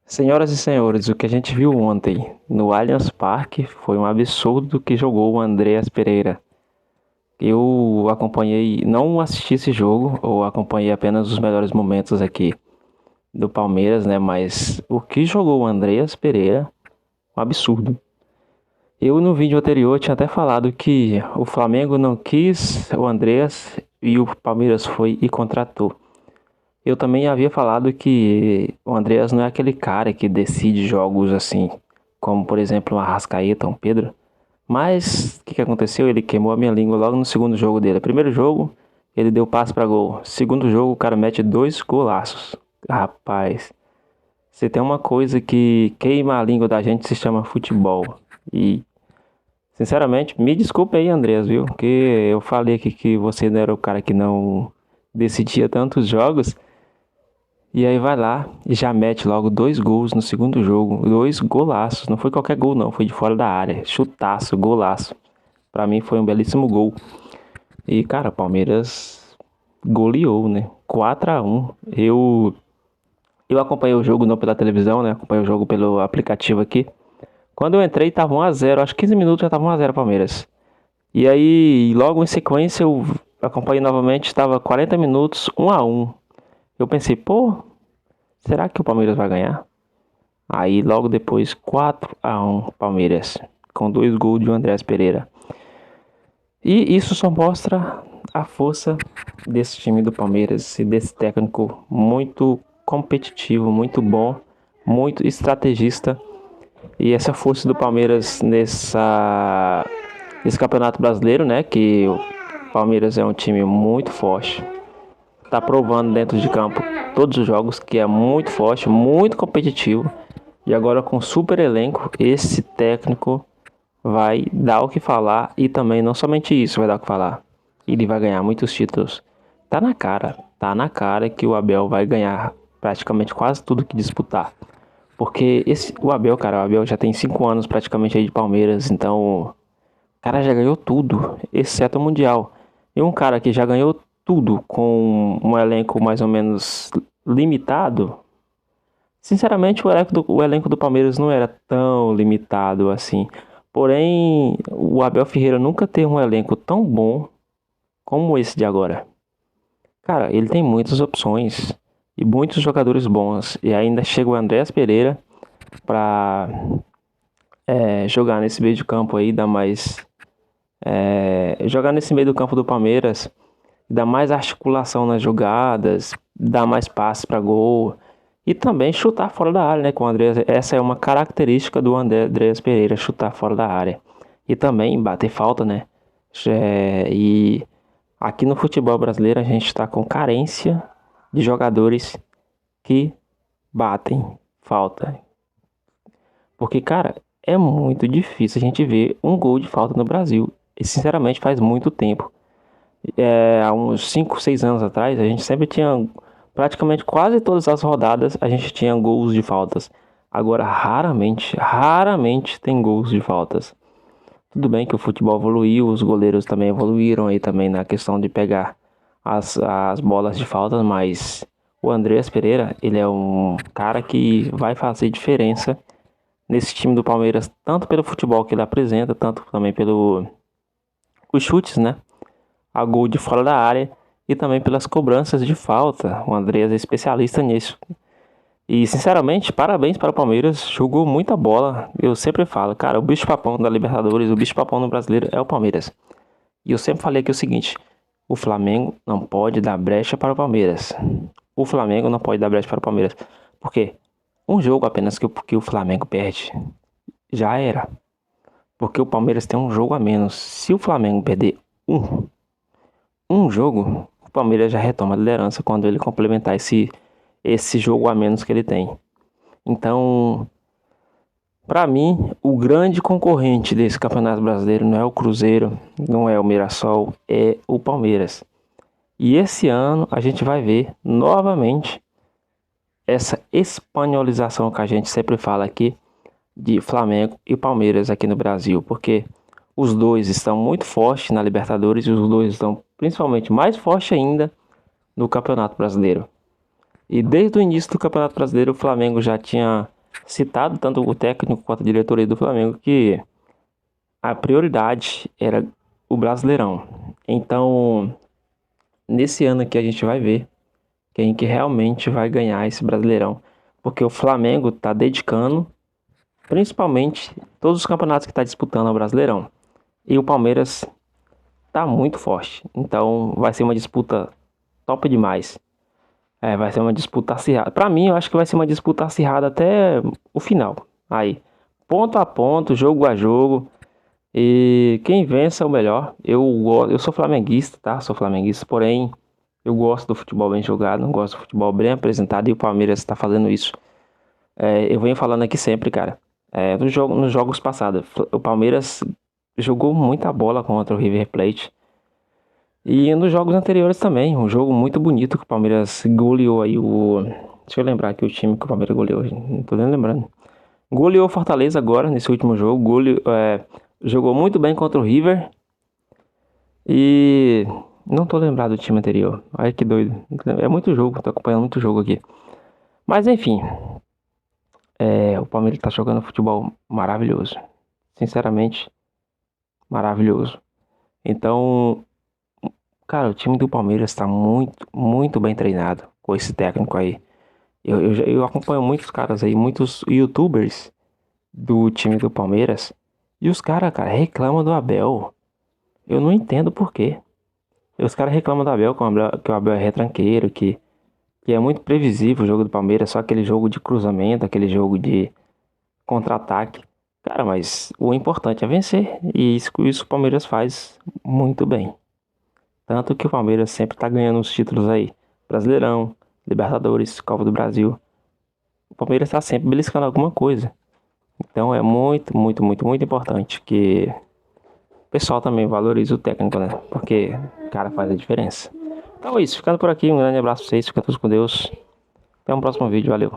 Senhoras e senhores, o que a gente viu ontem no Allianz Parque foi um absurdo que jogou o Andreas Pereira. Eu acompanhei, não assisti esse jogo, ou acompanhei apenas os melhores momentos aqui do Palmeiras, né? Mas o que jogou o Andreas Pereira, um absurdo. Eu no vídeo anterior tinha até falado que o Flamengo não quis o Andreas e o Palmeiras foi e contratou. Eu também havia falado que o Andreas não é aquele cara que decide jogos assim, como por exemplo o Arrascaeta, um Pedro. Mas o que aconteceu? Ele queimou a minha língua logo no segundo jogo dele. Primeiro jogo, ele deu passe para gol. Segundo jogo, o cara mete dois golaços. Rapaz, se tem uma coisa que queima a língua da gente se chama futebol. E, sinceramente, me desculpe aí, Andreas, viu? Que eu falei aqui que você não era o cara que não decidia tantos jogos. E aí vai lá e já mete logo dois gols no segundo jogo. Dois golaços. Não foi qualquer gol, não. Foi de fora da área. Chutaço, golaço. Pra mim foi um belíssimo gol. E, cara, o Palmeiras goleou, né? 4-1. Eu acompanhei o jogo não pela televisão, né? Acompanhei o jogo pelo aplicativo aqui. Quando eu entrei, tava 1-0. Acho que 15 minutos já tava 1-0 Palmeiras. E aí, logo em sequência, eu acompanhei novamente. Estava 40 minutos, 1-1. Eu pensei, pô, será que o Palmeiras vai ganhar? Aí logo depois 4-1 Palmeiras, com dois gols de Andrés Pereira. E isso só mostra a força desse time do Palmeiras e desse técnico muito competitivo, muito bom, muito estrategista. E essa força do Palmeiras nesse Campeonato Brasileiro, né? Que o Palmeiras é um time muito forte. Tá provando dentro de campo todos os jogos que é muito forte, muito competitivo. E agora com super elenco, esse técnico vai dar o que falar e também não somente isso vai dar o que falar. Ele vai ganhar muitos títulos. Tá na cara que o Abel vai ganhar praticamente quase tudo que disputar. Porque o Abel, cara, o Abel já tem 5 anos praticamente aí de Palmeiras, então o cara já ganhou tudo, exceto o Mundial. E um cara que já ganhou tudo com um elenco mais ou menos limitado. Sinceramente, o elenco do Palmeiras não era tão limitado assim. Porém, o Abel Ferreira nunca teve um elenco tão bom como esse de agora. Cara, ele tem muitas opções e muitos jogadores bons. E ainda chega o Andréas Pereira para jogar nesse meio de campo aí, jogar nesse meio do campo do Palmeiras, dar mais articulação nas jogadas, dar mais passes para gol. E também chutar fora da área, né? Com o Andreas, essa é uma característica do Andreas Pereira, chutar fora da área. E também bater falta, né? E aqui no futebol brasileiro a gente está com carência de jogadores que batem falta. Porque, cara, é muito difícil a gente ver um gol de falta no Brasil. E sinceramente faz muito tempo. Há uns 5, 6 anos atrás, a gente sempre tinha, praticamente quase todas as rodadas, a gente tinha gols de faltas. Agora, raramente tem gols de faltas. Tudo bem que o futebol evoluiu, os goleiros também evoluíram aí também na questão de pegar as bolas de faltas, mas o Andreas Pereira, ele é um cara que vai fazer diferença nesse time do Palmeiras, tanto pelo futebol que ele apresenta, tanto também pelo os chutes, né? A gol de fora da área e também pelas cobranças de falta. O Andreas é especialista nisso. E, sinceramente, parabéns para o Palmeiras. Jogou muita bola. Eu sempre falo, cara, o bicho-papão da Libertadores, o bicho-papão no Brasileiro é o Palmeiras. E eu sempre falei aqui o seguinte: o Flamengo não pode dar brecha para o Palmeiras. O Flamengo não pode dar brecha para o Palmeiras. Por quê? Um jogo apenas que o Flamengo perde, já era. Porque o Palmeiras tem um jogo a menos. Se o Flamengo perder um jogo, o Palmeiras já retoma a liderança quando ele complementar esse jogo a menos que ele tem. Então, para mim, o grande concorrente desse Campeonato Brasileiro não é o Cruzeiro, não é o Mirassol, é o Palmeiras. E esse ano a gente vai ver novamente essa espanholização que a gente sempre fala aqui de Flamengo e Palmeiras aqui no Brasil, porque os dois estão muito fortes na Libertadores e os dois estão principalmente mais fortes ainda no Campeonato Brasileiro. E desde o início do Campeonato Brasileiro, o Flamengo já tinha citado tanto o técnico quanto a diretoria do Flamengo que a prioridade era o Brasileirão. Então, nesse ano aqui a gente vai ver quem que realmente vai ganhar esse Brasileirão, porque o Flamengo tá dedicando principalmente todos os campeonatos que está disputando ao Brasileirão. E o Palmeiras tá muito forte. Então vai ser uma disputa top demais. Vai ser uma disputa acirrada. Pra mim, eu acho que vai ser uma disputa acirrada até o final. Aí, ponto a ponto, jogo a jogo. E quem vença é o melhor. Eu sou flamenguista, tá? Sou flamenguista, porém, eu gosto do futebol bem jogado, não gosto do futebol bem apresentado. E o Palmeiras está fazendo isso. Eu venho falando aqui sempre, cara. Nos jogos passados, o Palmeiras jogou muita bola contra o River Plate. E nos jogos anteriores também, um jogo muito bonito que o Palmeiras goleou aí o... Deixa eu lembrar aqui o time que o Palmeiras goleou, não tô nem lembrando. Goleou o Fortaleza agora, nesse último jogo. Jogou muito bem contra o River. E não tô lembrado do time anterior. Ai, que doido. É muito jogo, tô acompanhando muito jogo aqui. Mas enfim, o Palmeiras tá jogando futebol maravilhoso. Sinceramente, maravilhoso. Então, cara, o time do Palmeiras tá muito, muito bem treinado com esse técnico aí. Eu acompanho muitos caras aí, muitos YouTubers do time do Palmeiras. E os caras, cara, reclamam do Abel. Eu não entendo por quê. E os caras reclamam do Abel, que o Abel é retranqueiro, que é muito previsível o jogo do Palmeiras, só aquele jogo de cruzamento, aquele jogo de contra-ataque. Cara, mas o importante é vencer. E isso o Palmeiras faz muito bem. Tanto que o Palmeiras sempre tá ganhando os títulos aí. Brasileirão, Libertadores, Copa do Brasil. O Palmeiras tá sempre beliscando alguma coisa. Então é muito, muito, muito, muito importante que o pessoal também valorize o técnico, né? Porque o cara faz a diferença. Então é isso, ficando por aqui, um grande abraço pra vocês, fica todos com Deus. Até um próximo vídeo, valeu.